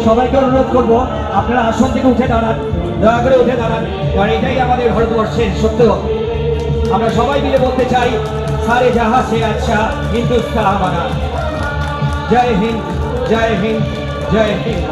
সবাইকে অনুরোধ করবো আপনারা আসন থেকে উঠে দাঁড়ান, দয়া করে উঠে দাঁড়ান, কারণ এটাই আমাদের ভারতবর্ষের সত্য। আমরা সবাই মিলে বলতে চাই, সারে জাহা সে আচ্ছা হিন্দুস্তান আমারা। জয় হিন্দ, জয় হিন্দ, জয় হিন্দ।